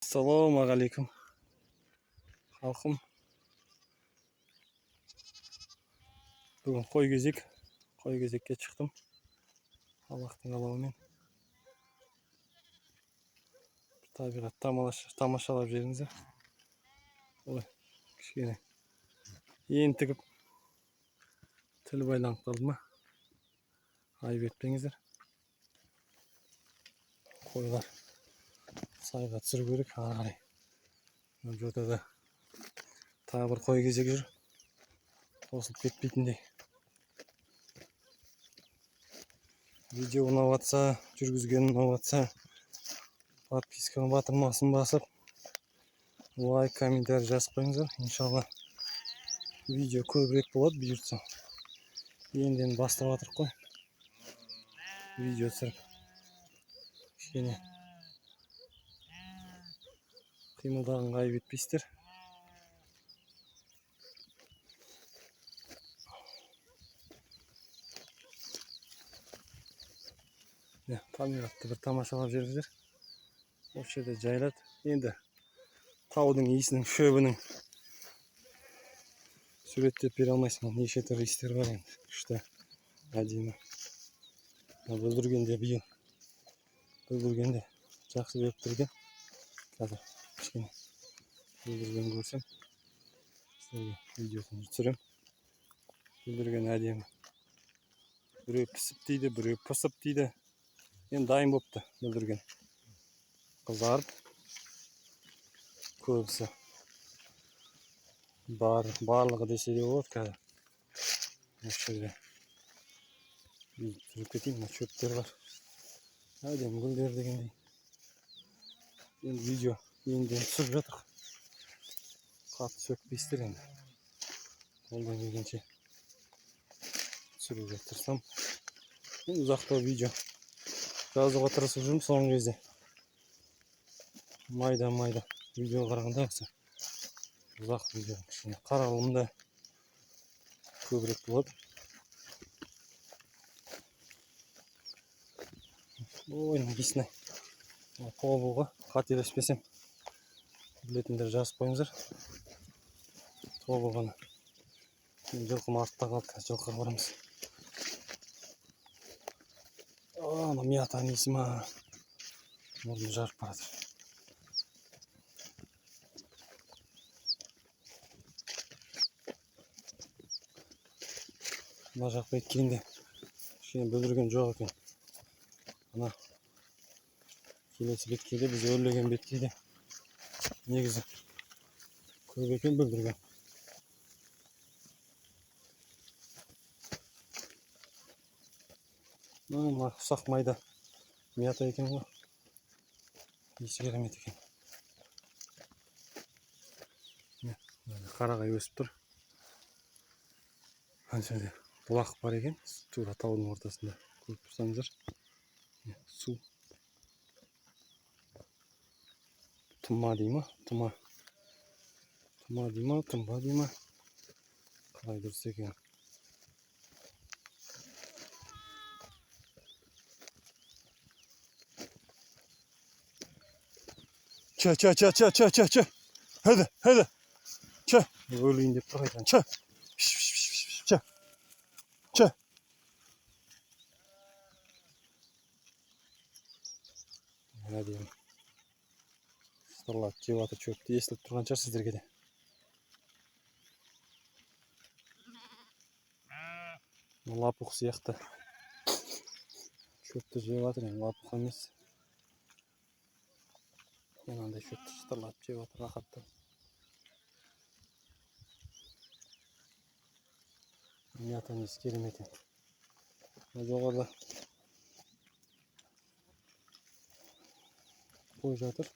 Assalomualaikum xalqim. Bugun qo'y gezekka chiqdim. Allohning alovimen. Tabiat tomoshalab beringizlar. Voy, kichkina entigib til baylanib qoldimi? Ayb etpеңizlar. Qo'ylar sayga tushirib kerak, qarang. Bu yerda da tag'i bir qo'y gezek yur. To'silib ketmeytindey. Video unavatsa, жүргізген unavatsa, подписканы батырмасын басып, лайк, комментарий жазып қойыңыздар. Иншалла видео көбірек болады бұйыртса. Енді бастап жатырық қой. Видео түсіріп. Кішкене қимылдағанға айып етпейсіздер. Табиғатты бір тамашалап жүріңіздер. Осы жерде жайлат. Енді таудың иісінің, шөбінің суреттеп бере алмайсың. Неше түрлі иістер бар енді. Күшті, әдемі. Бүлдіргенде биыл. Бүлдіргенде жақсы беріп тұрген. Қазір кішкене бүлдірген көрсем, сіздерге видеосын түсірем. Бүлдірген әдемі. Біреу пісіп дейді, біреу пысып дейді. Енді дайын болыпты бүлдірген. Қызарып, көбісі барлығы десе де болады қазір. Осы жерде жүріп кетейін, шөптер бар. Әдемі гүлдер дегендей. Енді видео енді түсіріп жатыр. Қатты сөкпейсіздер енді. Қолдан келгенше түсіруге тырысам. Ұзақтау видео жазуға тырысып жүрмін соңғы кезде. Майда видео қарағанда ұзақ видео қаралымда көбірек болады. Ойның бесіне тобылға қателеспесем білетіндер жазып қойыңыздар. Тобылғаны жылқым артта қалды, жылқыға барамыз. Ана мията несі ма? Мұрны жарып барады. Мына жаққа еткенде кішкене бүлдірген жоқ екен. Ана келесі беткейде, біз өрлеген беткейде негізі көп екен бүлдірген. Мына ұсақ майда мията екен ғой. Иісі керемет екен. Қарағай өсіп тұр. Қаншада бұлақ бар екен. Тура таудың ортасында көріп тұрсаңыздар. Су. Тұма дей ма? Тұма дей ма? Тұмба дей ма? Қалай дұрыс екен. Ча. Hadi. Çö. Öyleyim deyip duraydan. Çö. Çö. Ne diyeyim. Starlar cevata çöktü. Eslik turgan çar sizlerge de. Lapuk siyahtı. Çöktü cevata ne? Lapuk emes. Yanında çöktü. Starlar cevata rahattı. Miyatan esi keremetin. Жоғарда қой жатыр.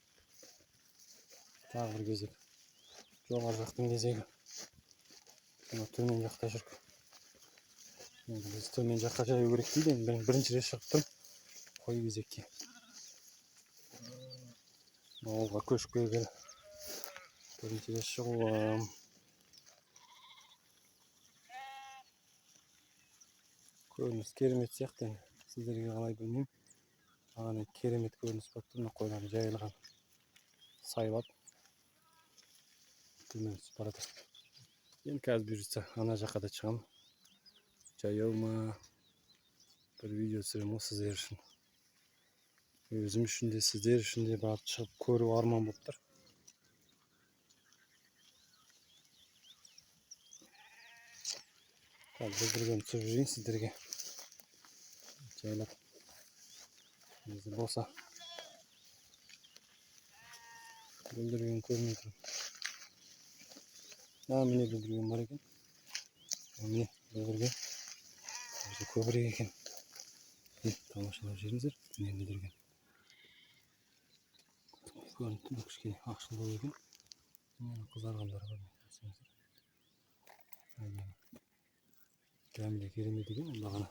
Тағы бір кезек. Жоғары жақтың кезегі. Төмен жақта жүріп. Біз төмен жаққа жаю керек дейді. Бірінші рет шықтым қой кезекке. Ауылға көшіп келгелі. Бірінші рет шығуым. Көрініс керемет сияқты. Сіздерге қалай білмеймін. Ағаны керемет көрініс болып тұр. Қойлар жайылған. сайлап төмен түсіп барады. Енді қазір бұйыртса ана жаққа да шығамын. Жаяу ма бір видео түсіремін ғой сіздер үшін. Өзім үшін де сіздер үшін де барып шығып көру арман болып тұр. Қазір бүлдірген түсіріп жүрейін сіздерге. Жайлап. Өзі болса бүлдірген көрмей тұрмын. Міне бүлдірген бар екен. Міне бүлдірген. Өзі көбірек екен. Тамашалап жүріңіздер. Міне бүлдірген. Көрініп тұр, кішкене ақшылдау екен. Қызарғандар бар. Кәміле керемет екен. Бағана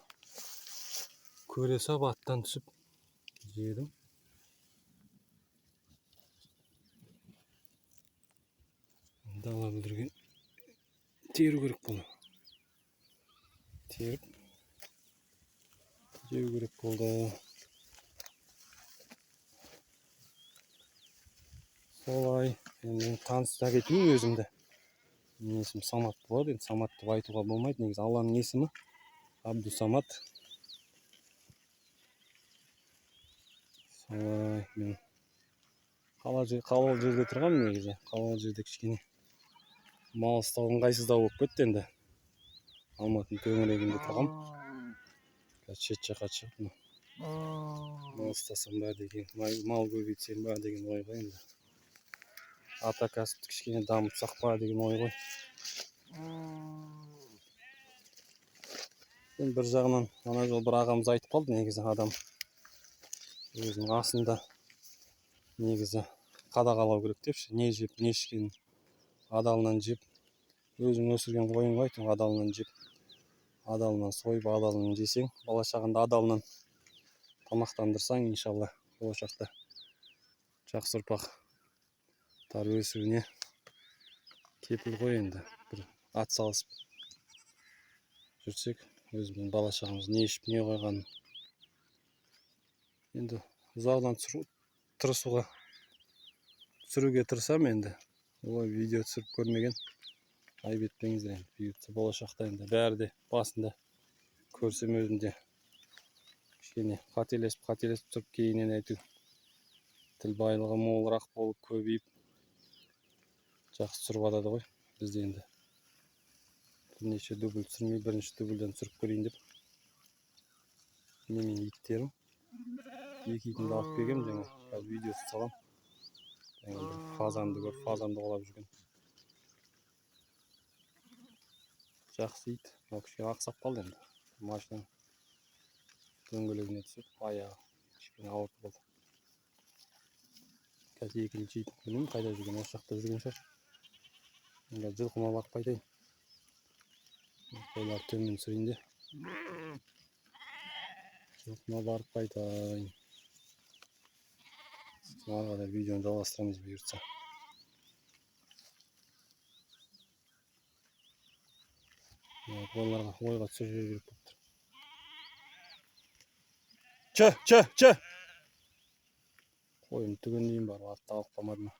көре сап аттан түсіп жедім. Дала бүлдірген теру керек болды. Теріп жеу керек болды. Солай. Енді таныстыра кетейін өзімді. Менің есімім Самат болады. Енді Самат деп айтуға болмайды. Негізі Алланың есімі Абдусамат. Солай. Мен қалалы жерде тұрғам негізі. Қалалы жерде кішкене малыстау ыңғайсыздау болып кетті енді. Алматының төңірегінде тұрғам. Шет жаққа шығып малыстасам ба деген, мал көбейтсем ба деген ой ғой енді. Ата кәсіпті кішкене дамытсақ па деген ой ғой. Енді бір жағынан ана жол бір ағамыз айтып қалды, негізі адам өзінің асында негізі қадағалау керек депші. Не жеп, не ішкенін адалынан жеп, өзің өсірген қойыңға айтың адалынан жеп, адалынан сойып, адалынан жесең, бала шағаңды адалынан тамақтандырсаң, иншалла болашақта жақсы ұрпақ тар өсуіне кепіл ғой. Енді бір ат салысып жүрсек, өзіміздің бала шағамыз не ішіп не қойғанын енді ұзағынан түсіруге тырысамын. Енді олай видео түсіріп көрмеген айып етпеңіздер. Енді бұйыртса болашақта енді бәрі де басында көрсем өзімде кішкене қателесіп тұрып кейіннен әйтеу тіл байлығы молырақ болып көбейіп жақсы түсіріп алады ғой. Бізде енді бірнеше дубль түсірмей бірінші дубльден түсіріп көрейін деп. Міне менің иттерім. Екі итімді алып келгем жаңа. Қазір видеосын салам. Жаңа фазанды көріп, фазанды қолап жүрген. Жақсы ит. Кішкене ақсап қалды енді. Машинаның дөңгелегіне түсіп, аяғы кішкене ауыр болды. Қазір екінші ит білмеймін қайда жүрген, осы жақта жүрген шығар. Енді жылқыма барып қайтайын. Қойларды төмен түсірейін де. Жылқыма барып қайтайын. Ары қарай видеоны жалғастырамыз бұйыртса. Қойларға ойға түсіріп керек болып тұр. Чы! Қойым түгендейін бар, атты алып қалмады ма?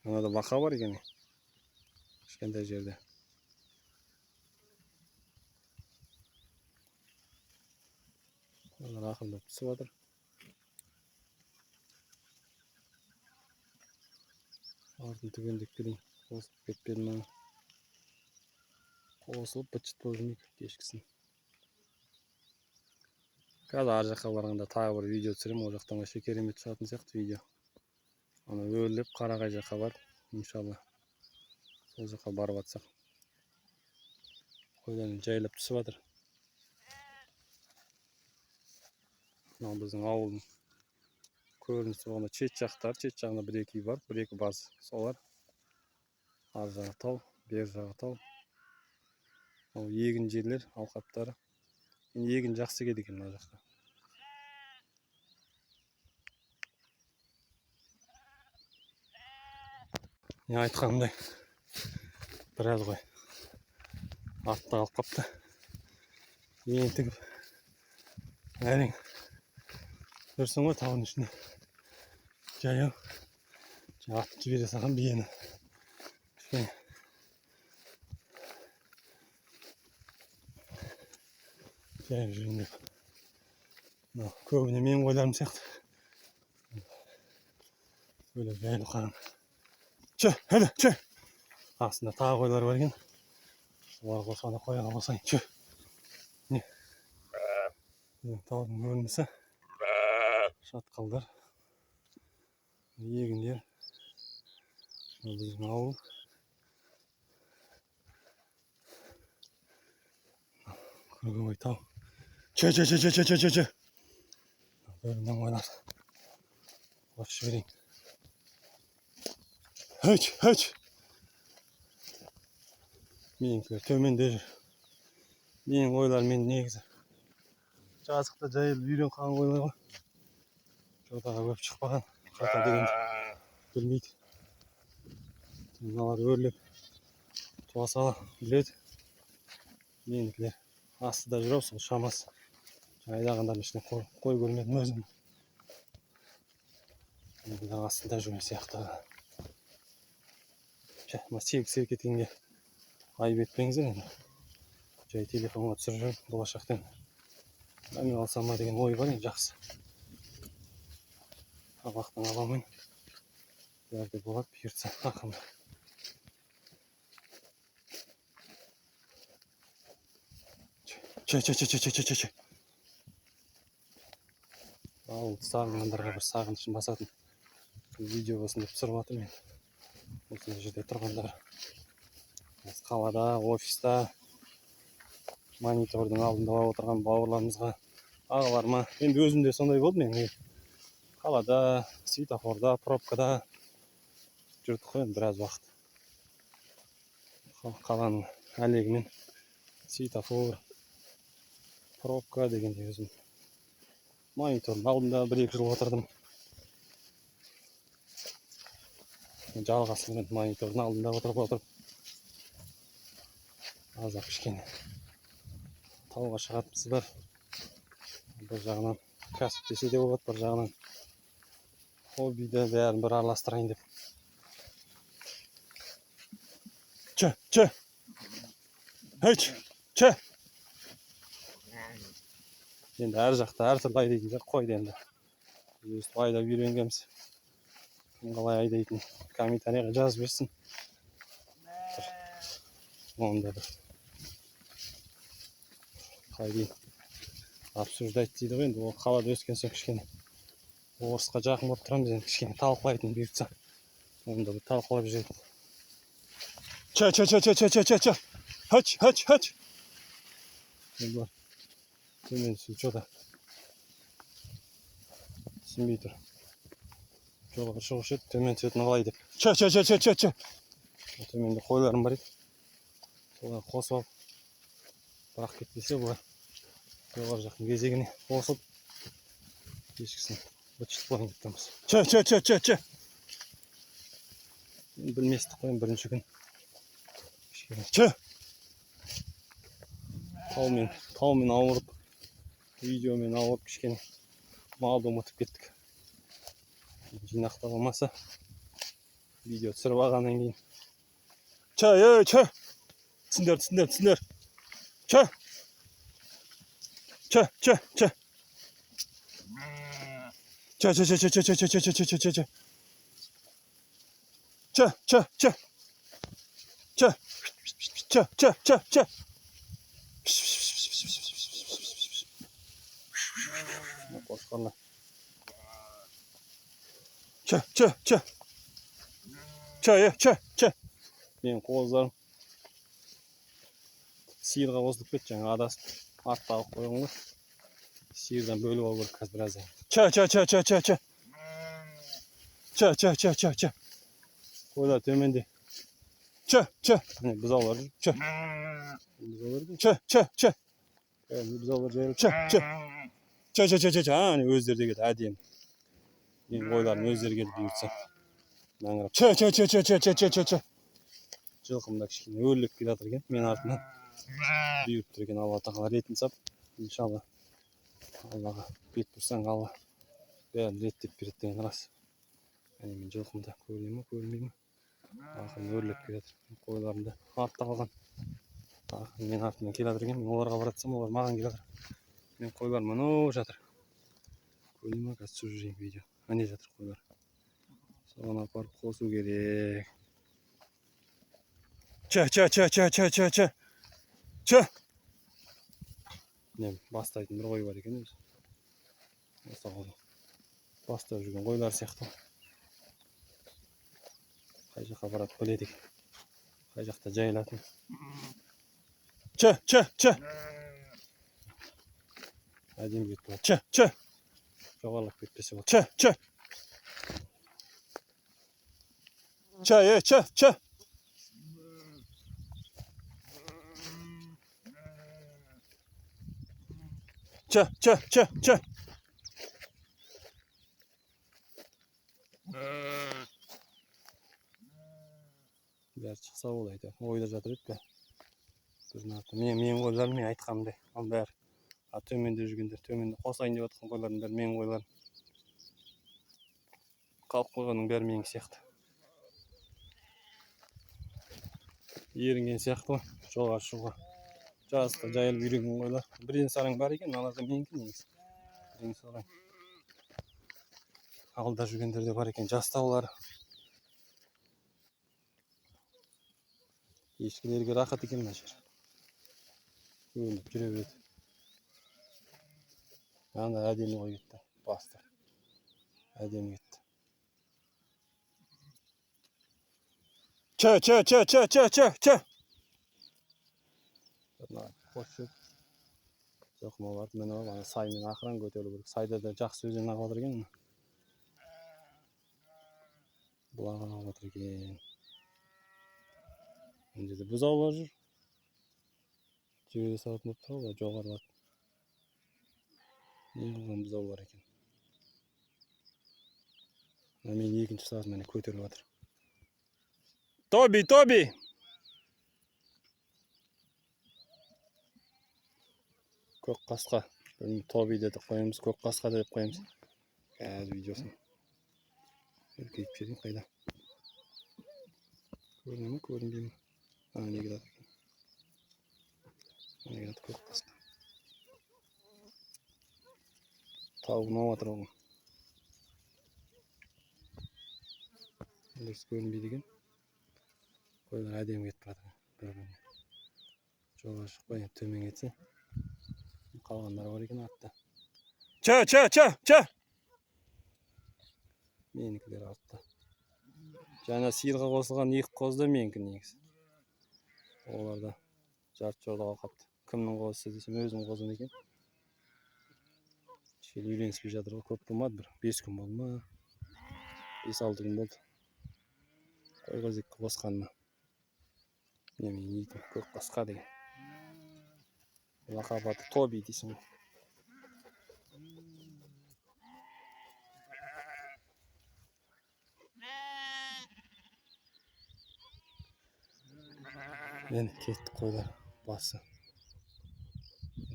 Анада бақа бар екен. Кішкентай жерде. Олар ақылдап түсіп жатыр. Артын түгендеп келейін. Қосылып кетпеді ма? Қосылып быт-шыт болып жүрмейік кешкісін. Қазір ар жаққа барғанда тағы бір видео түсіремін. Ол жақтан вообще керемет шығатын сияқты видео. Ана өрлеп Қарағай жаққа барып, иншалла сол жаққа барып атсақ. Қойларын жайлап түсіп жатыр. Мынау біздің ауылдың көрінісі болғанда шет жағында бір-екі үй бар, бір-екі баз солар. Ар жағы тау, бер жағы тау. Ол егін жерлер, алқаптары. Егін жақсы келді екен мына жақта. Не айтқанымдай біраз қой артта қалып қапты. Ентігіп әрең жүрсің ғой тауының ішінде. Жаяу атып жібере салған биені. Жаяу жүрейін деп. Көбіне менің ойларым сияқты. Böyle жайлы қарам. Чө! Астында тағы қойлар бар екен. Олар қосқанда қояға қосайын. Чө! Не? Таудың бөлінісі. Шатқалдар. Егіндер. Біздің ауыл. Круговой тау. Чө! Бөлінен қойлар. Қосып жіберейін. Хөч! Меніңкілер төменде жүр. Менің қойлар мен негізі жазықта жайылып үйрен қалған қойлар ғой. Жотаға көп шықпаған. Жота дегенді білмейді. Мыналар өрлеп туа сала біледі. Меніңкілер астыда жүр ау, сол шамасы. Айдағандардың ішінде қой көрмедім өзім. Менің астында жүрген сияқты. Сегіз кеткенге айып етпеңіздер енді. Жай телефонға түсіріп жүріп, болашақтан мен алсам ба деген ой бар енді, жақсы. Абақтан аламын. Бәрде болады, бұйыртса ақымда. Чө. Ауылды сағынғандарға бір сағынышын басатын видео болсын деп түсіріп жатырмын мен. Осы жерде тұрғандар. Қалада, офиста, монитордың алдында отырған бауырларымызға, ағаларыма. Енді өзімде сондай болды мен. Қалада, светофорда, пробкада жүрдік қой біраз уақыт. Қаланың әлегімен светофор, пробка дегенде өзім монитордың алдында 1-2 жыл отырдым. Жалғасымен монитордың алдында отырып азап кішкене тауға шығатымыз бар. Бір жағынан кәсіп десе де болады, бір жағынан хоббиді бәрін бір араластырайын деп. Чө! Енді әр жақта әртүрлі айдайтын қойды енді. Өстіп айдап үйренгенбіз. Кім қалай айдайтын комментарийға жазып берсін. Онда бір қайдейін обсуждать дейді ғой енді. Ол қалада өскен соң кішкене орысқа жақын болып тұрамыз енді, кішкене талқылайтын бұйыртса. Онда бір талқылап жүретін. Чө! Хөч! Енді бар. Төмен су жода. Түсінбей тұр. Жолға шығушы еді, төмен түсетін қалай деп. Чө! Төменде қойларым бар еді. Солар қосып алып, бірақ кетпесе бұлар жоғары жақтың кезегіне қосып кешкісін бытшытып қойын деп тұрмыз. Чө! Білместік қойын бірінші күн. Чө! Таумен ауырып, видеомен ауырып кішкене малды ұмытып кеттік. Жинақтап алмаса видео түсіріп алғаннан кейін. Чө! Түсіндер. Чө! Қошқарлар. Чө! Мен қоздарым сиырға қосылып кетті, жаңа адасып арттағы қойған ғой. Сиырдан бөліп алу керек қазір біраздан. Чө! Қойлар төменде. Чө! Міне бұзаулар жүр. Чө! Бұзаулар жайылып. Чө! Міне өздері де келді әдемі. Мен қойларым өздері келді бұйыртса. Маңырап. Чы. Жылқым да кішкене өрлеп келе жатыр екен. Мен артынан бүйіріп тұр екен. Алла тағала ретін сап. Иншалла. Аллаға бет бұрсаң Алла бәрін реттеп береді деген рас. Әне мен жылқымда көрінеді ме, көрінбей ме? Ақырын өрлеп келе жатыр. Қойларым да артта қалған. Мен артынан келе жатыр екен. Мен оларға баратсам, олар маған келе жатыр. Мен қойларым анау жатыр. Көрінеді ме? Қазір түсіріп жүрейін видео. Ане жатыр қойлар. Соған апарып қосу керек. Чы. Не бастайтын бір қой бар екен өзі. Осы бастап жүрген қойлар сияқты. Қай жаққа барады біледі екен. Қай жақта жайылатын. Чы. Әдемі кетіп қалады. Чы. Жоғарлап кетпесе болады. Чы. Чы. Чы. Бәрі шықса болады. Ойда жатыр еді. Мен қойларым мен айтқанымдай. Ал бәрі. Төменде жүргендер, төменде қосайын деп жатқан қойлардың бәрі менің қойларым. Қалып қойғанның бәрі менің сияқты. Ерінген сияқты ғой. Жоғары шығуға. Жазықта жайылып үйренген қойлар. Бірден сараң бар екен, аларда менікі негізі. Бірден сараң. Алда жүргендер де бар екен, жастаулар. Ешкілерге рақат екен мына жер. Өніп жүре береді. Анда әдемі қой кетті. Басты. Әдемі кетті. Чы. Қош жүр. Жоқым оларды мен алып, саймен ақыран көтерілу керек. Сайда да жақсы өзен ағып жатыр екен. Бұлақ ағып жатыр екен. Мына жерде бұзаулар жүр. Жібере салатын болып тұр ғой, жоғарылады. Не қылған бұзаулар екен. Мен екінші сағат мені көтеріліп жатыр. Тоби! Көк қасқа. Тоби деді қоямыз, көк қасқа деп қоямыз. Қазір видеосын. Үлкейіп берейін қайда. Көріне ме, көрінбей ме? Не келеді екен. Не келеді көк қасқа. Тауын ауатыр оғын. Дұрыс көрінбейді екен. Қойлар әдемі кетіп жатыр. Бір-біріне. Жоғары шықпай, төмен кетсе. Қалғандар бар екен артта. Чы! Менікілер артта. Жаңа сиырға қосылған екі қоз да менікі негізі. Оларда жарты жолда қалқапты. Кімнің қозысы десем, өзім қозым екен. Шел үйленіспей жатыр ғой, көп болмады бір. 5 күн болды ма? 5-6 күн болды. Қой қозекке қосқаныма. Мен ейтім, көк қасқа деген. Лақап аты Тоби дейсің ғой. Мен кеттік қойлар басы.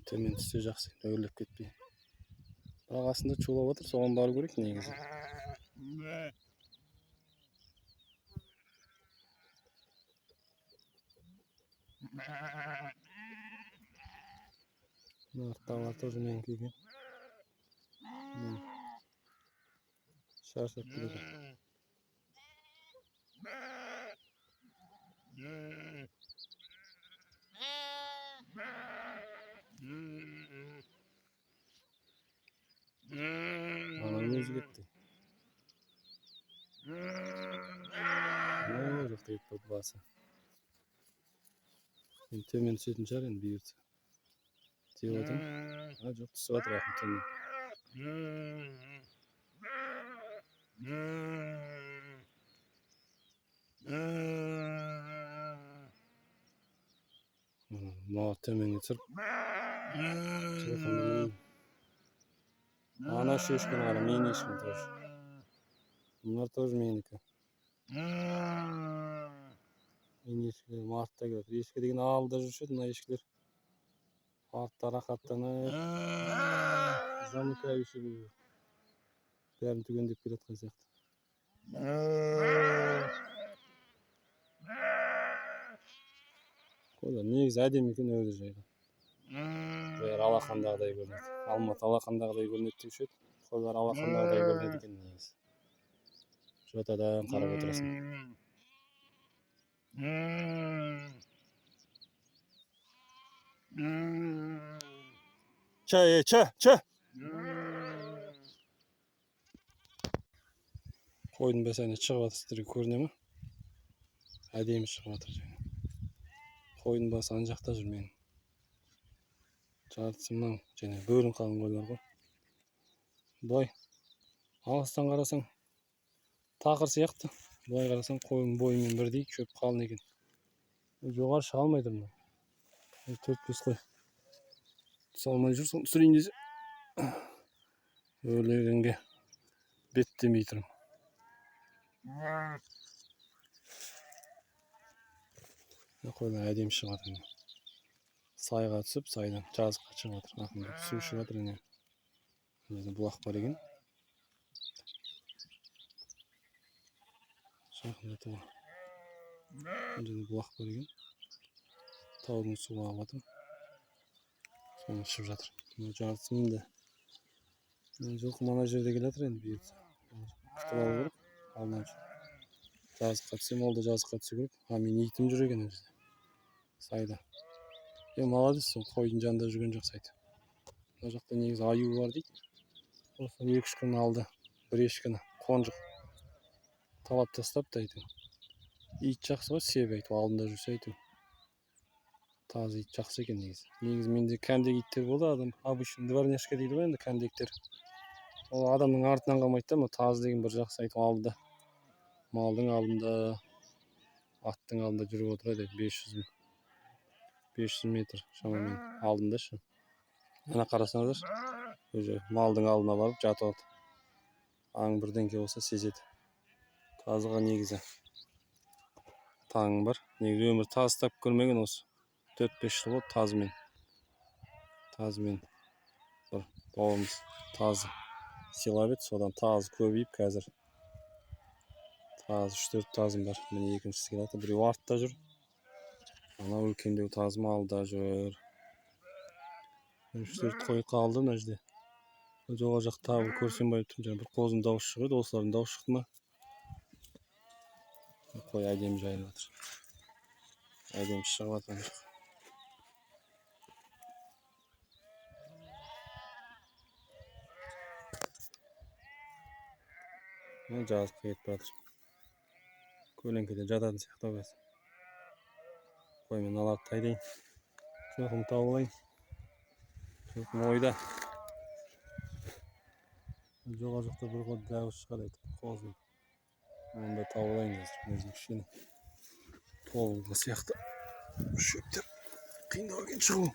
Төмен түссе жақсы, өрлеп кетпей. Бірақ астында чулап отыр, соған бару керек негізі. Нарттағылар тоже менікі екен. Шаршап келеді. Ана өзі кетті. Жоқ деп болды басы. Мен төмен түсетін шығар енді бұйыртса. Деп отырмын. Жоқ, түсіп жатыр ақын төмен. Мына төменге түсіріп. Ана шешкін қара, мен ешкін тоже. Бұлар тоже менікі. Мен ешкілер мартта келеді. Ешкі деген ауылда жүруші еді, мына ешкілер. Артта рахаттанып, замыкающий болып бәрін түгендеп келе жатқан сияқты. Қойда негізі әдемі екен өз жайға. Бәрі алақандағыдай көрінеді. Алматы алақандағыдай көрінеді деуші еді. Қойлар алақандағыдай көрінеді екен негізі. Жотадан қарап отырасың. Ча. Қойдың бәсәне шығып жатыр, сіздерге көріне ме? Әдемі шығып жатыр жаңа. Қойдың басы ана жақта жүр менің. Жартысы мынау және бөрін қалың қойлар ғой. Былай алыстан қарасаң тақыр сияқты. Былай қарасаң қойдың бойымен бірдей, шөп қалың екен. Жоғары шыға алмайды мынау. 4-5 қой. Түсе алмай жүр, соны түсірейін десе. Өлегенге беттемей тұрмын. Қойлар әдемі шығып жатыр. Сайға түсіп, сайдан жазыққа шығып жатыр. Ақырындап су ішіп жатыр. Бұлақ бар екен. Жақындатып ал. Бұлақ бар екен. Таудың суы ағып жатыр. Соны ішіп жатыр. Жартысы мында. Жылқы мана жерде келе жатыр енді бұйыртса. Күтіп алу керек. Алдынан жүр. Жазыққа түсем, ол да жазыққа түсу керек. Мен итім жүр екен өзі. Сайда. Молодец, сол қойдың жанында жүрген жақсайды. Мына жақта негізі аю бар дейді. Осы 2-3 күн алды. Бір ешкіні қонжық талап тастапты әйтеу. Ит жақсы ғой, себе әйтеу, алдында жүрсе әйтеу. Тазы ит жақсы екен негізі. Негізі менде кәндек иттер болды, адам обычный дворняшка дейді ғой енді кәндектер. Ол адамның артынан қалмайды да, тазы деген бір жақсы әйтеу алдында. Малдың алдында, аттың алдында жүріп отырады 500 метр шамамен алдында шы. Ана қарасаңыздар, өзі малдың алдына барып жатып алды. Аң бірдеңке болса сезеді. Тазыға негізі таңың бар. Негізі өмір тазы тап көрмеген осы. 4-5 жыл болды тазымен. Бір бауырымыз тазы сыйлап еді, содан тазы көбейіп қазір. Тазы 3-4 тазым бар. Міне екіншісі келеді. Біреу артта жүр. Ана үлкендеу тазым алда жүр. 3-4 қой қалды мына жерде. Жоғары жақ табы көрсем байып тұрмын. Бір қозының дауысы шығады. Осылардың дауысы шықты ма? Қой әдемі жайылып жатыр. Әдемі шығып жатыр. Жазыққа кетіп жатыр. Көлеңкеде жататын сияқты ғой. Қоймен аларды тайдайын. Жылқым тауып алайын. Жылқым ойда. Жоғары жақта бір қой дауыс шығады айтып. Қозын. Оны да тауып алайын қазір. Өзім кішкене толығы сияқты. Шөптер қиындау екен шығу.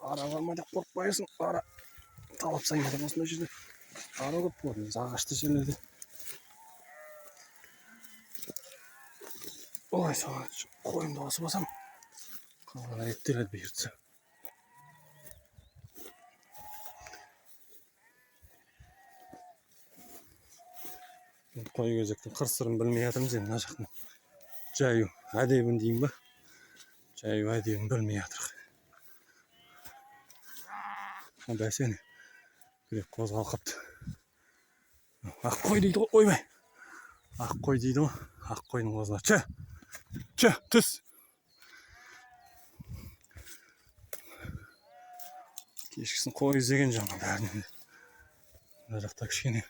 Ара бар ма деп қорықпайсың. Ара талап сайын деп осындай жерде. Ара көп болады. Ағашты жерлерде. Олай соған қойымды басып басам. Қалған реттеледі бұйыртса. Қой кезектің қыр-сырын білмей жатырмыз енді мына жақтың. Жаю әдебін дейін ба? Жаю әдебін білмей жатырық. Бәсене күрек қозғал қапты. Ақ қой дейді ғой, ойбай. Ақ қой дейді ғой. Ақ қойның қозғал. Ча, түс. Кешкісін қой іздеген жаңа бәрінен. Мына жақта кішкене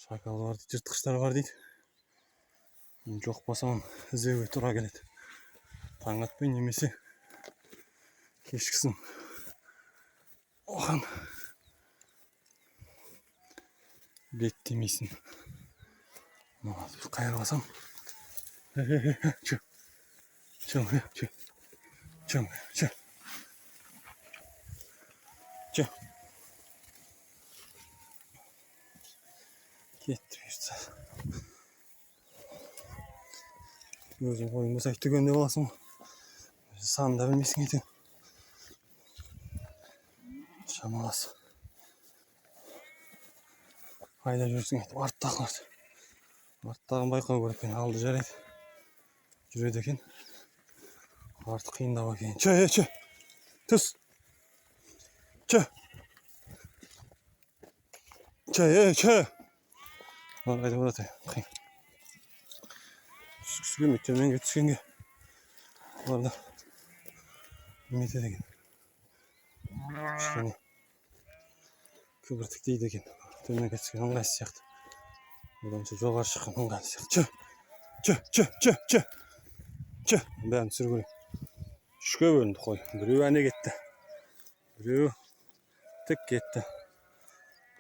шакал бар дейді, жыртқыштар бар дейді. Жоқ болсам іздеуге тура келеді. Таң атпай немесе кешкісін оған беттемейсің. Қайыр басам. Кетті бұйыртса. Өзің қойың болса түгенде боласың ғой. Санын да білмейсің ертең. Шамаласы. Қайда жүрсің айтып арттағыларды. Арттағын байқау керек екен. Алды жарайды. Жүреді екен. Арты қиындау екен. Че. Түс. Че. Қайда болады қиын. Түскісі келмейді төменге түскенге. Оларда неметеді екен. Кішкене көбіртік дейді екен. Төменге түскен ыңғайсыз сияқты. Оданша жоғары шыққан ыңғайлы сияқты. Че. Бәрін түсіру керек. Үшке бөлінді қой. Біреу әне кетті. Біреу тік кетті.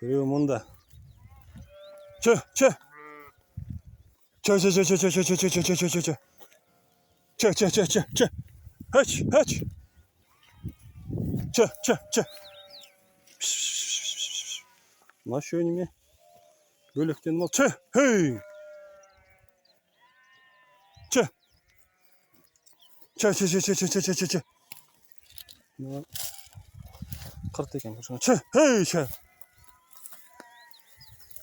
Біреу мұнда. Че. Че. Haç. Че. Мына үшеу неме? Бөлектен мал. Че. Хей. Че. Қырт екен. Че. Хей. Че.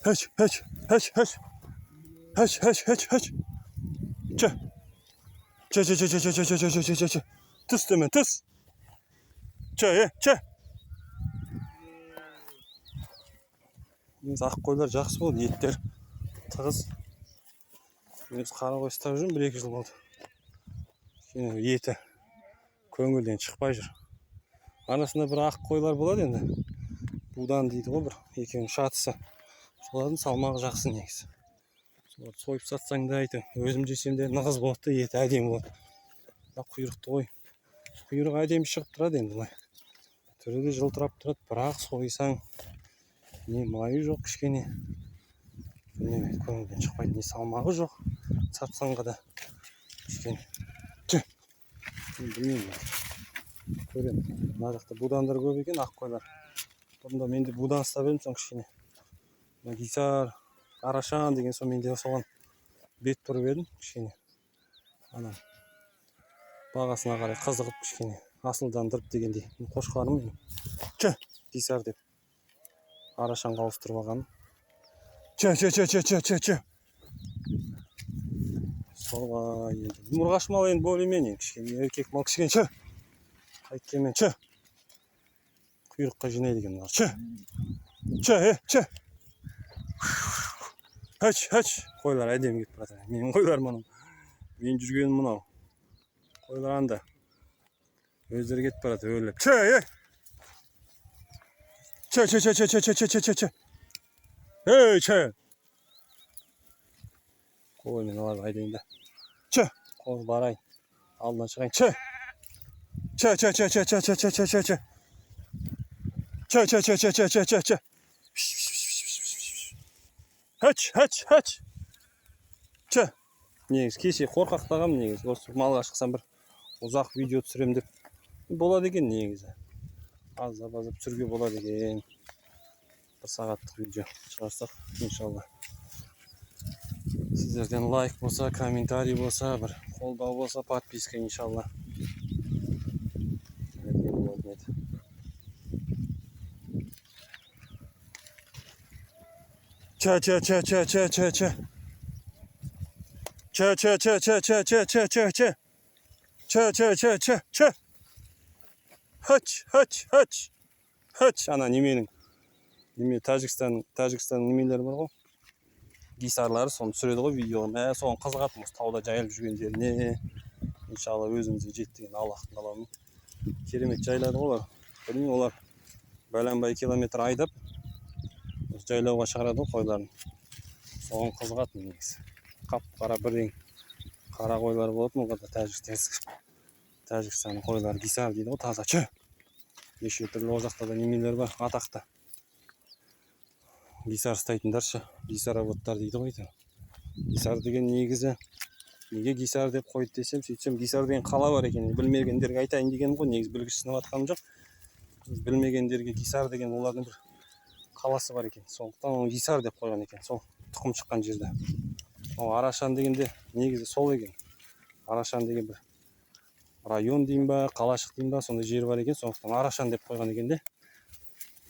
Haç. Че. Түс демен, түс. Че. Ақ қойлар жақсы болды, еттер тығыз. Мен қара қой ұстап жүрмін 1-2 жыл болды. Еті көңілден шықпай жүр. Арасында бір ақ қойлар болады енді. Будан дейді ғой бір, екеуінің шатысы. Солардың салмағы жақсы негізі. Соларды сойып сатсаң да айтың. Өзім жесем де нығыз болады, еті әдемі болады. Құйрықты ғой. Құйрық әдемі шығып тұрады енді былай. Түрі де жылтырап тұрады, бірақ сойсаң не майы жоқ кішкене. Білмеймін, көңілден шықпайды, не салмағы жоқ. Сатсаңға да кішкене. Білмеймін. Көремін. Мына жақта будандар көп екен, ақ қойлар. Бұрында менде будан ұстап едім соң кішкене. Гисар, Арашан деген соң менде соған бет бұрып едім кішкене. Анам бағасына қарай қызығып кішкене асылдандырып дегендей. Қошқарым менің. Че, Гисар деп Арашанға ауыстырып алғаным. Че. Солай енді. Мұрғаш мал енді болемен кішкене. Еркек мал кішкене. Че. Қайткенмен. Че. Құйрыққа жинайды екен. Че. Haç. Қойлар әдемі кетіп бара жатыр. Менің қойларым мынау. Мен жүргенім мынау. Қойлар анда. Өздері кетіп бара жатыр, өрлеп. Че. Че. Қой мен оларды айдайын да. Че. Қой барайын. Алдынан шығайын. Че. Haç. Че. Негіз кеше қорқақтағам негіз. Осы малға шықсам бір ұзақ видео түсірем деп. Болады екен негізі. Аздап түсіруге болады екен. 1 сағаттық видео шығарсақ, иншалла. Сіздерден лайк болса, комментарий болса, бір қолдау болса, подписка иншалла. Че. Haç. Ана неменің. Тәжікстан немелері бар ғой. Гисарлары соны түсіреді ғой видеоға. Соған қызығатым осы тауда жайылып жүргендеріне. Иншалла өзімізге жеттіген Аллахтың қалауымен. Керемет жайлады олар. Білмеймін, олар бәленбай километр айдап жайлауға шығарады ғой қойларын. Соған қызығатым негізі. Қап-қара бірден қара қойлар болады ма оларда Тәжікстан қойлар гисар дейді ғой, таза. Че. Неше түрлі ол жақта да немелер бар, атақты. Гисар ұстайтындаршы, гисароводтар дейді ғой. Гисар деген негізі, неге гисар деп қойды десем, сөйтсем гисар деген қала бар екен. Білмегендерге айтайын деген ғой, негізі білгіш сынап атқаным жоқ. Білмегендерге гисар деген олардың бір қаласы бар екен. Сондықтан оны Исар деп қойған екен. Сол тұқым шыққан жерде. Ал Арашан дегенде негізі сол екен. Арашан деген бір район дейін ба, қалашық дейін ба, сондай жер бар екен. Сондықтан Арашан деп қойған екен де.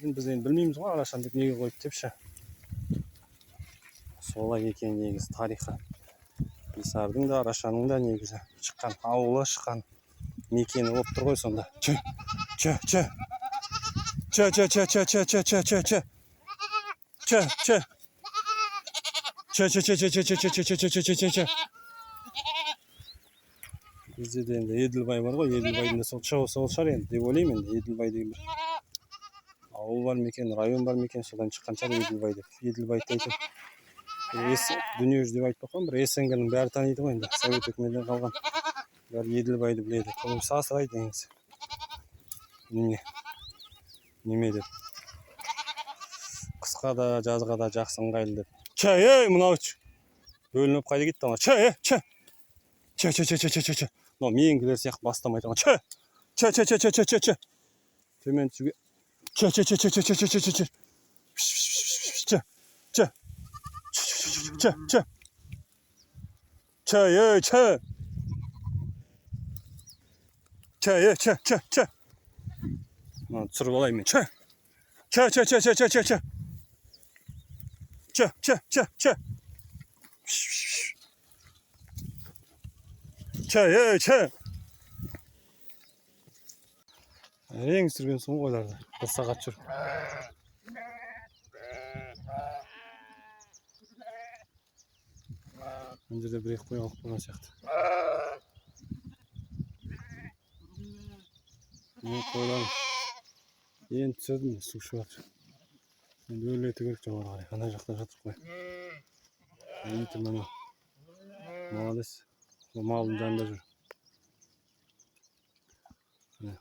Біз енді білмейміз ғой Арашан деп неге қойып депші. Солай екен негізі тарихы. Исардың да Арашанның да негізі шыққан ауылы, шыққан мекені болып тұр ғой сонда. Чө. Бізде де енді Еділбай бар ғой, Еділбайдың да сол шығар енді деп ойлаймын енді. Еділбай деген бір ауыл бар мекен, район бар мекен, содан шыққан шығар Еділбай деп. Еділбай дейтін дүние жүзі деп айтпақ қой, бір СНГ-ның бәрі таниды ғой енді. Совет үкіметінен қалған бәрі Еділбайды біледі. Қолым сасырайды деңіз. Неме деп. Қысқа да, жазға да жақсы ыңғайлы деп. Мынау бөлініп қайда кетті ана. Мынау меңгілер сияқты бастамай тұрған. Төмен түсуге. Мынаны түсіріп алайын мен. Әрең сүрген соң ойларды. Bir сағат жүр. Мына жерде бір-екі қой алып қойған сияқты. Мен қойларым енді түсірдім, су ішіп жатыр. Енді өрлету керек жоғары қарай. Ана жақта жатыр қой. Иті мына. Молодец. Малдың жанында жүр.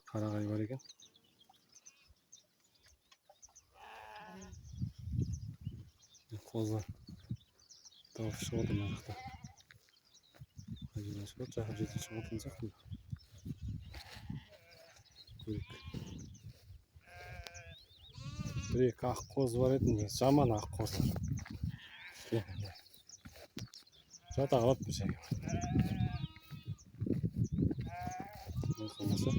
Қарағай бар екен. Қозылар тауып шығып отыр мына жақта. Қай жерден шығып отыр? Жақын жерден шығып отырған сияқты. Көрейік. Бір-екі ақ қоз бар еді, жаман ақ қозлар. Жата қалады бір жерге. Болмаса.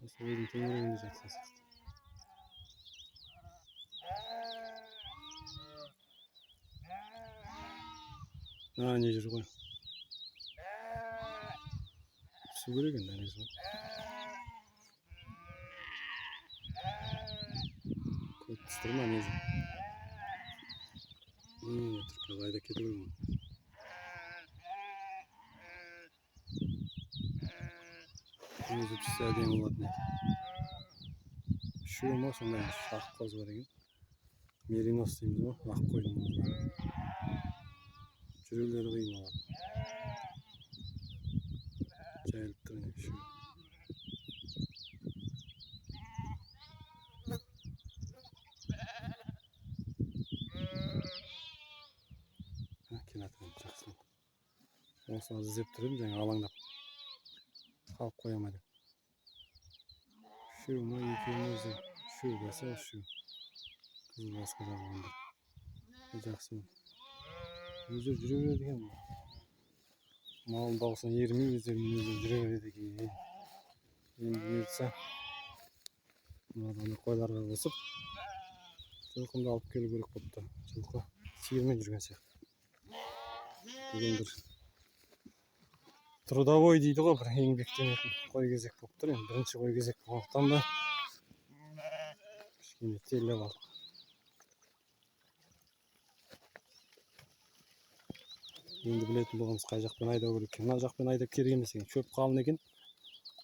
Осы ойдың төңірегінде жатқан сияқты. Не жүр ғой. Су керек енді несі ғой. Көт тұстырма несі. Түркі қайда кету керек оны. Өзі түсі әдемі болатын еді. Үшеу ма сондай ақ қоз бар екен. Меринос дейміз ғой, ақ қойдың қозлары. Жүрулері қиын олар. Жайылып тұр не үшеу. Келатырмын жақсы. Осыны іздеп тұрдым, жаңа алаңдап. Қалып қояма деп. Үшеу ма, екеу ма өзі. Үшеу бәсе, үшеу. Қызыл басқа жағылғандар. Жақсы. Өздері жүре береді екен. Малын бағысына ермей өздерімен жүре береді екен. Енді ертсе мынадан қойларға қосып жылқымды алып келу керек болыпты. Жылқы сиырмен жүрген сияқты. Деген бір трудовой дейді ғой, бір еңбектенетін қой кезек болып тұр. Енді бірінші қой кезек болғандықтан да кішкене терлеп алдық. Енді білетін болғанымыз қай жақпен айдау керек екен. Мына жақпен айдап керек емес екен. Шөп қалың екен.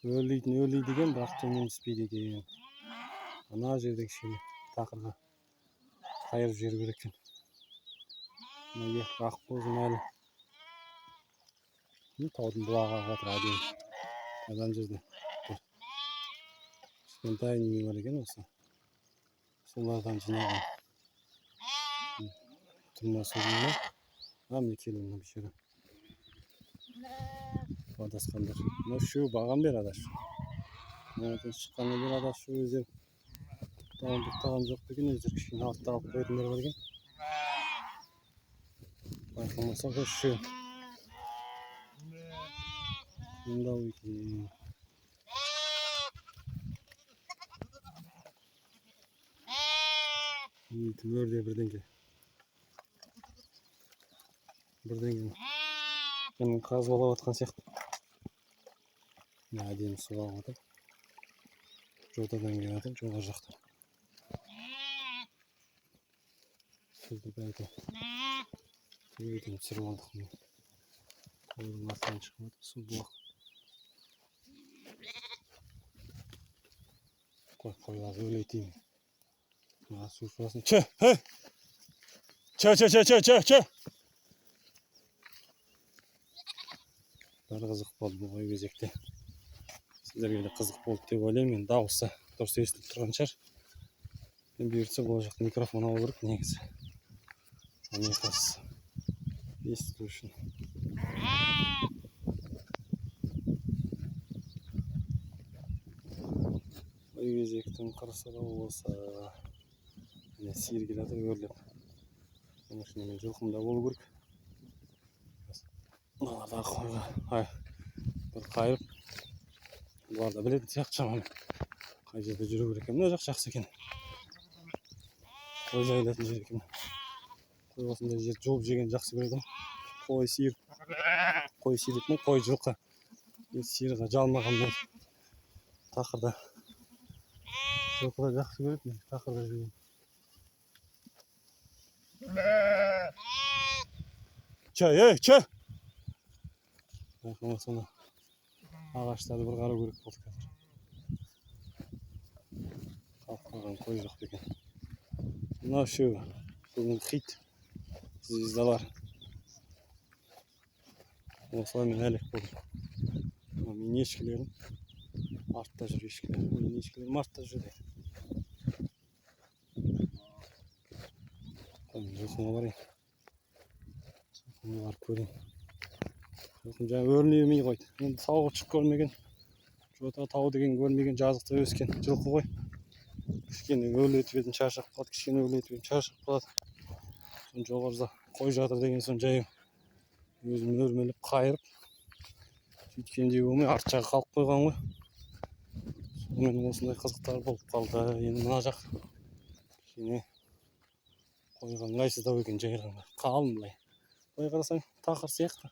Өрлейді екен, бірақ төмен түспейді екен. Ана жерде кішкене тақырға қайырып жіберу керек екен. Мына ақ қозым әлі. Таудың бұлағы ағып жатыр әдемі. Ана жерде. Кішкентай неме бар екен осы. Солардан жинаған. Тұрма сөзіне. Мекелінің бішері. Адасқандар. Мына үшеу баған бер адаш. Nereden çıkan nedir ada şu özü dağıldık yok деген özür kişinin altta alıp koyduğunlar var eken. Baykamasa şu. Bunda o eкен. Mörde birdenke. Birdenke. Мен қазбалап атқан сияқты. Әдемі су ағып жатыр. Жотадан келіп жатыр, жоғары жақтан. Суды бәлкім төбеден түсіріп алдық. Қойдың астынан шығып жатыр, су бұлақ. Қойларды өлейтейін. Су шуасын. Чы! Чы! Бәрі қызық болды бұл ой кезекте. Сіздерге де қызық болды деп ойлаймын. Мен дауысы дұрыс естіліп тұрған шығар. Мен бұйыртса бұл жақта микрофон алу керек негізі. Анекасы естілу үшін. Ой кезектің қырсығы болса сиыр келе жатыр өрлеп. Оның ішінде мен жылқымда болу керек. Мыналардағы қойға бір қайырып бұлар да білетін сияқты шамамен қай жерде жүру керек екен. Мына жақ жақсы екен, қой жайылатын жер екен. Қой осындай жер жолып жеген жақсы көреді. Қой сиыр етін қой жылқы сиырға жалмағандай тақырда жылқыда жақсы көреді. Тақырда жүрген чай соны ағаштарды бір қарау керек болды қазір. Қалып қалған қой жоқ екен. Мынау үшеуі бүгінгі хит звездалар. Осылаймен әлек болды. Мен ешкілерім артта жүр, мен ешкілерім артта жүрді. Жылқыма барайын. Жылқыма барып көрейін. Жылқым жаңа өріне емей қойды. Енді тауға шығып көрмеген, жота тау деген көрмеген, жазықта өскен жылқы ғой. Кішкене өрлетіп едім, шаршап қалады. Жоғарыда қой жатыр деген соң жай өзім өрмелеп қайырып сөйткендей болмай арт жағы қалып қойған ғой. Сонымен осындай қызықтар болып қалды. Енді мына жақ кішкене қойға ыңғайсыздау екен, жайғанға қалың былай. Былай қарасаң тақыр сияқты.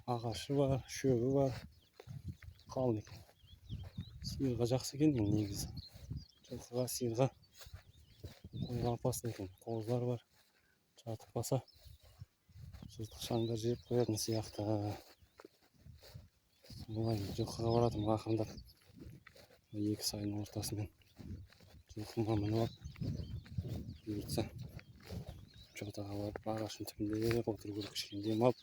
Ағашы бар, шөбі бар, қалың екен. Сиырға жақсы екен негізі. Жылқыға, сиырға, қойға апасы екен. Қозылар бар, жатықпаса жыртық шаңдар жеп қоятын сияқты. Солай жылқыға баратырмын ақырындап. Екі сайдың ортасымен жылқыма мініп алып бұйыртса жотаға барып ағаштың түбінде отыру керек, кішкене демалып.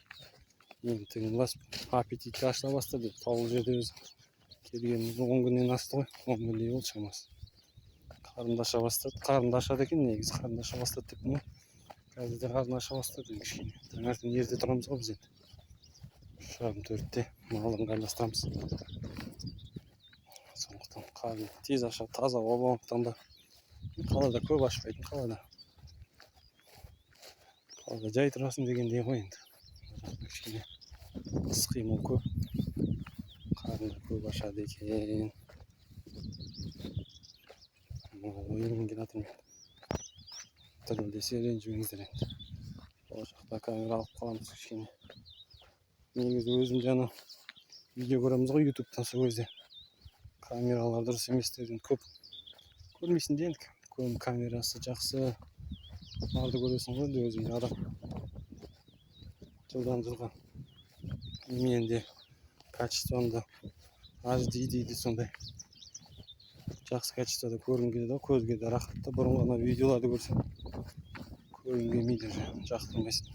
Енді тігін басып аппетитке ашыла бастады. Таулы жерде өзі келгеніміздің 10 күннен асты ғой. 10 күндей болды шамасы. Қарынды аша бастады. Қарынды ашады екен негізі. Қарынды аша бастады деп не? Қазір де қарынды аша бастады кішкене. Таңертең ерте тұрамыз ғой біз енді. 3:30-4-те малын қайластырамыз. Сондықтан қарны тез ашады, таза ауа болғандықтан ба. Қалада көп ашпайтын, қалада жай тұрасың дегендей ғой енді. Кішкене іс-қимыл көп, қарынды көп ашады екен. Ойырғым келіп жатыр мен. Дірілдесе ренжімеңіздер енді. Болашақта камера алып қаламыз кішкене. Негізі өзім жаңа видео көреміз ғой ютубтан, сол кезде камералар дұрыс еместерден көп көрмейсің де енді. Көм камерасы жақсы барды көресің ғой, өзім адам жылдан жылға мен де качествоны HD дейді, сондай жақсы качествода көргім келеді, көзге де рахатты. Бұрын ғана видеоларды көрсем көргім келмейді, жақтырмайсың.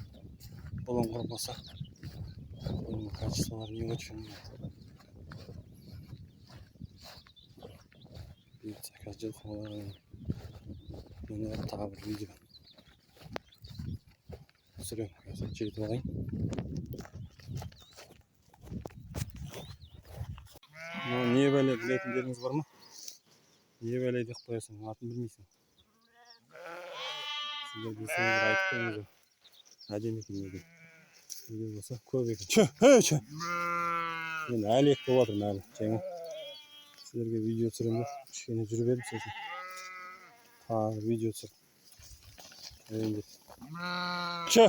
Бұлыңғыр болса бұның качестволары не очень бұйыртса қазір жылқыларын мені тағы бір видео түсіремін. Қазір жетіп алайын. Не бәле білетіндеріңіз бар ма? Не бәле деп қоясың, атын білмейсің. Сіздер білсеңіздер айтып қойыңыздар. Әдемі екен егер. Егер болса көп екен. Чө! Мен әлек болып жатырмын әлі. Жаңа сіздерге видео түсіремін деп кішкене жүріп едім сосын. Тағы видео түсіріп. Чө!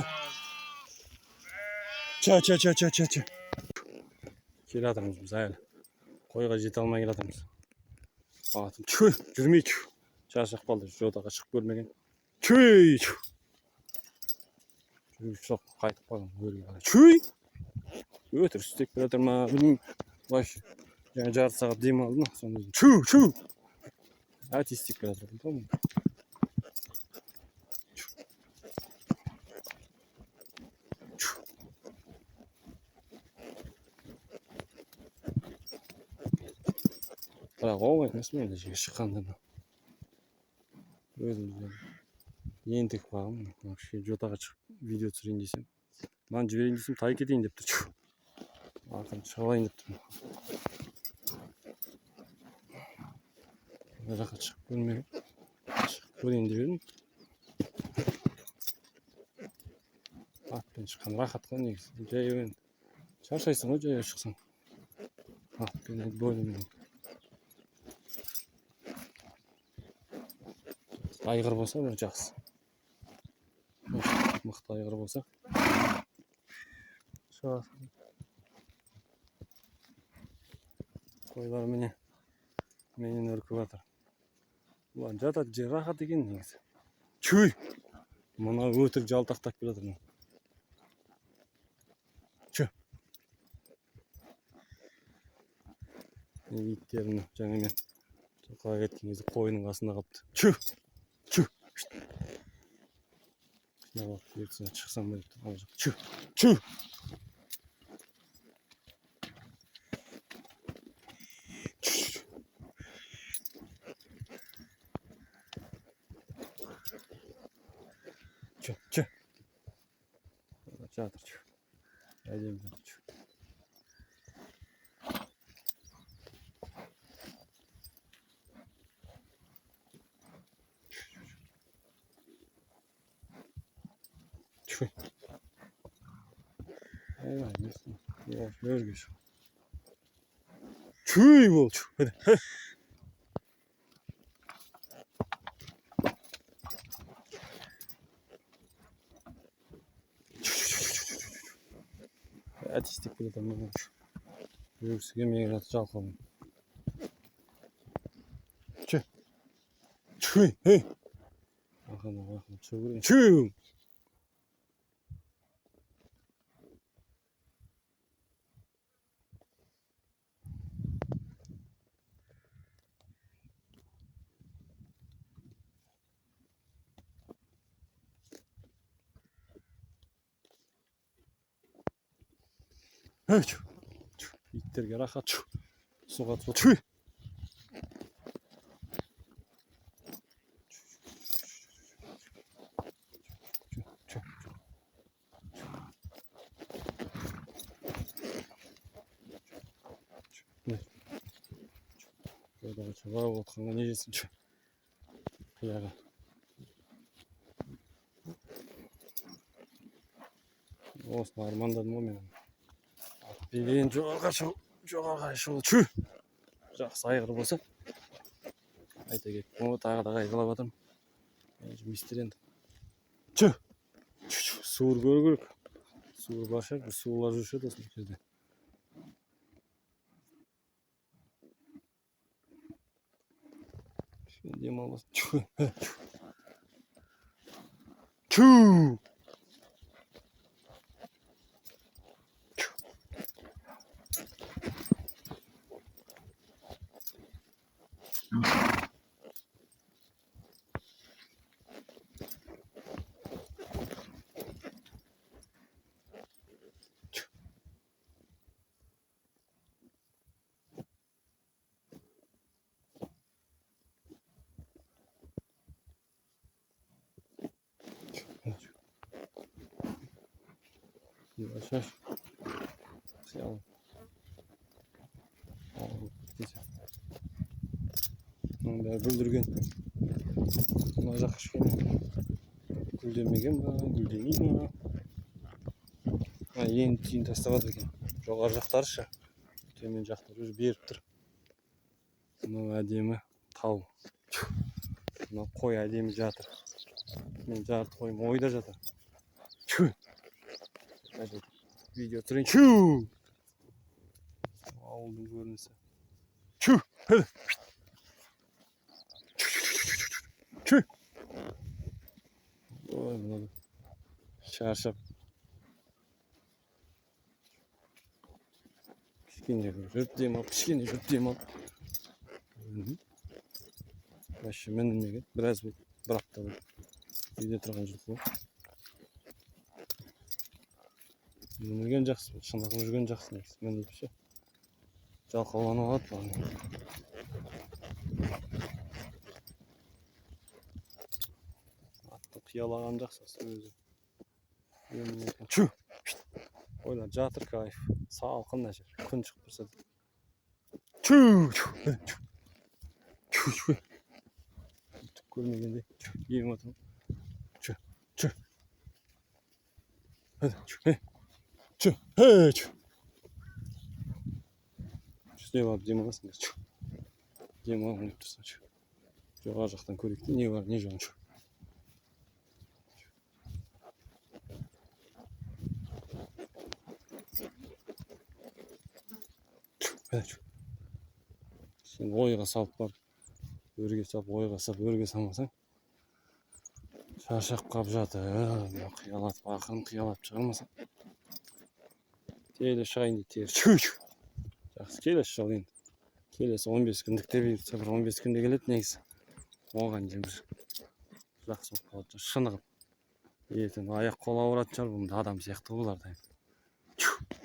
Келе жатырмыз біз әлі. Қойға жете алмай келе жатырмыз. Атым жүрмей шаршап қалды. Жотаға шығып көрмеген. Жоқ, қайтып қалдым. Өтір істеп келе жатыр ма? Білмеймін. Вообще. Жаңа жарты сағат демалдым. Сонда әт істеп келе жатыр. Бірақ оңай емес менде жерге шыққанда. Өзім ентігіп қалғанмын. Вообще жотаға шығып видео түсірейін десем. Маған жіберейін десем тай кетейін деп тұр. Ақырын шығып алайын деп тұрмын. Мына жаққа шығып көрмеген. Шығып көрейін деп едім. Атпен шыққан рахат қой негізі. Жаяу енді. Шаршайсың ғой жаяу шықсаң. Атпен енді бойымен. Айғыр болса бір жақсы. Мықты айғыр болса. Шығасың. Қойлар менен үркіп жатыр. Бұлар жатады жер рахат екен негізі. Мына өтірік жалтақтап келе жатыр. Иттерімді жаңа мен жылқыға кеткен кезде қойының қасында қалыпты. Ертесіне шықсам ба депті. Жатыр. Әдемі жатыр. Өргеш. Бол. Әт істеп келе жатырмын. Жүргісіге мен жалқаумын. Ақырын. Иттерге рахат. Суға түсіп. Жолдағы чуға отқанға не жесін. Қияға. Осыны армандадым ғой мен. Билейін жоғарға шығу. Жақсы айғыр болса. Айта кетіп. Тағы да қайғылап жатырмын. Мистер енді. Суыр көру керек. Суыр бар шығар. Бір суырлар жүруші еді осының жерде. Демалмасын. Yavaş yavaş. Güldürgen. Mına jaka kişkene güldenmegen mi, güldeneyim mi? Endi tüyün tastap atır eкен. Jogary jaktarça. Tömen jaktар özü beripdir. Mına ademi taw. Mına koy ademi jatır. Men jarty koyum oyda jatar. Çü. Hadi video turun. Çü. Aldım görünse. Çü. Hadi. Çü. Oy mına. Şarşap. Pişkince jürdeyim al. Pişkince jürdeyim al. Başı menilmegen. Biraz bu bıraktı. Video turgan jok bu. Жүрген жақсы, шындығын жүрген жақсы негізі. Мен деймше жалқауланып алады бағана. Атты қиялаған жақсы өзі. Чү! Ойлар жатыр кайф. Салқын мына жер. Күн шығып тұрса. Чү! Чү! Түк көрмегендей. Еміп отырмын. Чү! Чү! Чү! Çü, hey çü. Şuraya var demolasın çü. Demola onu tutursan çü. Jogar jaktan körükte ne var ne joğun çü. Çü, hey çü. Sen oyga salıp bar. Örge sap, oyga sap, örge salmasan. Şarşap kap жатыр. Қиялатып, ақырын қиялатып шығармасаң. Келесі шығайын дейді тері. Жақсы келесі жыл енді. Келесі 15 күндікте бұйыртса бір 15 күнде келеді негізі. Оған дейін бір жақсы болып қалады. Шынығып. Ертең аяқ қол ауыратын шығар бұнда адам сияқты оларда.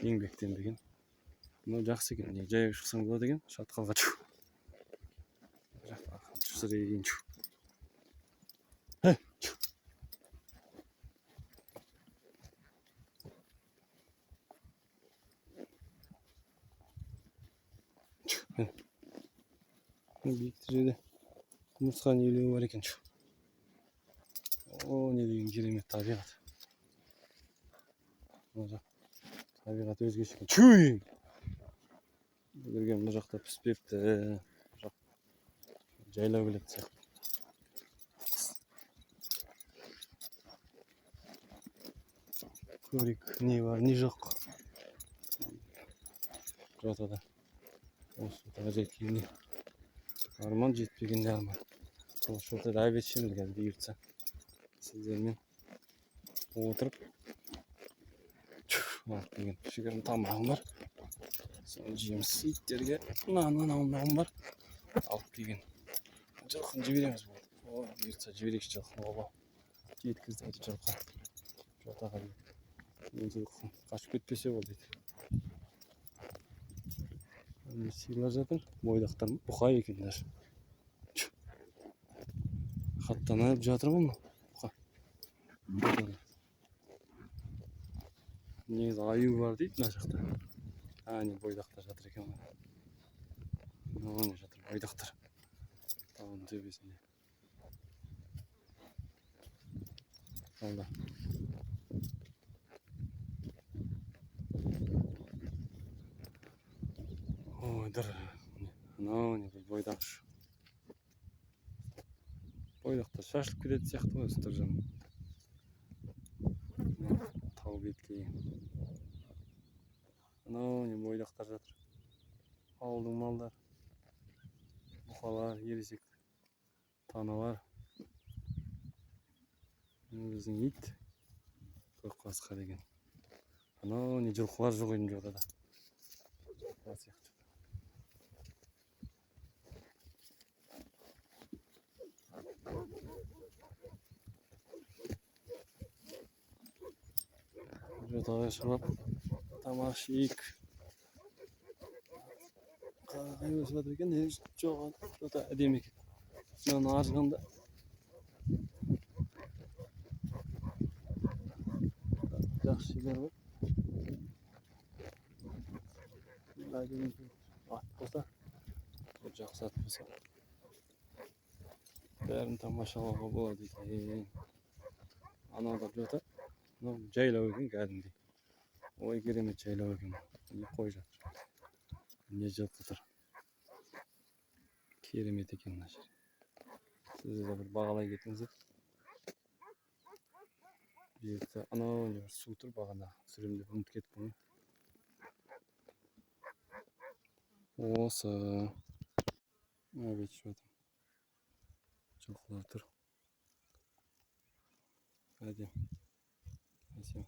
Еңбектенбеген. Мынау жақсы екен. Жаяу шықсаң болады екен. Шатқалға түсірейін. Биіктер жерде құмырсқан үйлері бар екен. О, не деген керемет табиғат. Табиғат өзгеше екен. Чүй! Бүлдірген бұл жақта піспепті. Жайлау келеді сияқты. Көрейік, не бар, не жоқ. Жотада. Осы жотаға жеткенде арман жетпегенде арман. Осы жотада әбетшемді қазір бұйыртса. Сіздермен отырып алып келген кішігірім тамағым бар. Соны жейміз. Иттерге мынауым бар. Алып келген. Жылқыны жібереміз бұл. Бұйыртса жіберекші жылқыны оба. Жеткізді әді жылқы. Жотаға дейін. Мен жылқы қашып кетпесе бол дейді. Сыйлар жатыр. Бойдақтар бұқа екендер. Хаттанып жатыр бұл. Бұқа. Негізі аю бар дейді мына жақта. Не бойдақтар жатыр екен. Не жатыр бойдақтар. Тауын төбесінде. Алда. Ойдар. Анау не бойдақ. Бойдақтар шашылып кететін сияқты ғой өстір жамын. Тау беткейі. Анау не бойдақтар жатыр. Ауылдың малдар. Бұқалар, ересек. Таналар. Біздің ит. Көк қасқа деген. Анау не жылқылар жоқ едім жотада. Жылқылар сияқты. Жотаға шығып тамақ ішейік. Қай өсіп жатыр екен, жоқ жота әдемі екен. Мынаны аржығанда жақсы жерлер бар. Ат болса жақсы ат болса бәрін тамашалауға болады екен. Аналар жатыр. Мынау жайлау екен кәдімгідей. Ой, керемет жайлау екен. Не қой жатыр. Не жылқы тұр. Керемет екен мына жер. Сіздер де бір бағалай кетіңіздер. Жерді анау бір су тұр бағана. Сүремдеп ұмытып кеттім. Осы. Өбет жатыр. Жылқылар тұр. Әдем. Әсем.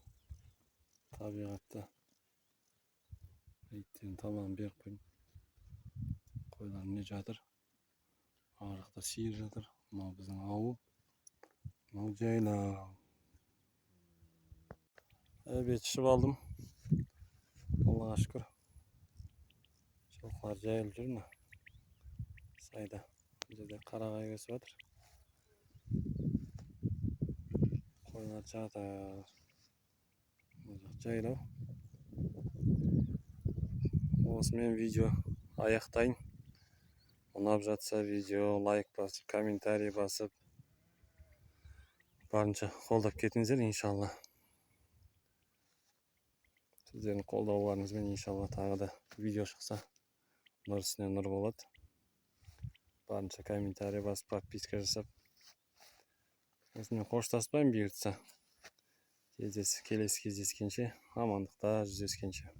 Табиғатта. Иттердің тамағын беріп қойдым. Қойлар міне жатыр. Ар жақта сиыр жатыр. Мынау біздің ауыл. Мынау жайлау. Әбет ішіп алдым. Аллаға шүкір. Жылқылар жайылып жүр мына сайда. Бұл жерде қарағай өсіп жатыр. Қойлар жатыр. Жайлау. Осымен видео аяқтайын. Ұнап жатса видео лайк басып, комментарий басып, барынша қолдап кетіңіздер, иншалла. Сіздердің қолдауларыңызбен иншалла тағы да видео шықса, нұр үстіне нұр болады. Барынша комментарий басып, подписка жасап. Осымен қоштаспайын бұйыртса. Келесі кездескенше, амандықта жүздескенше.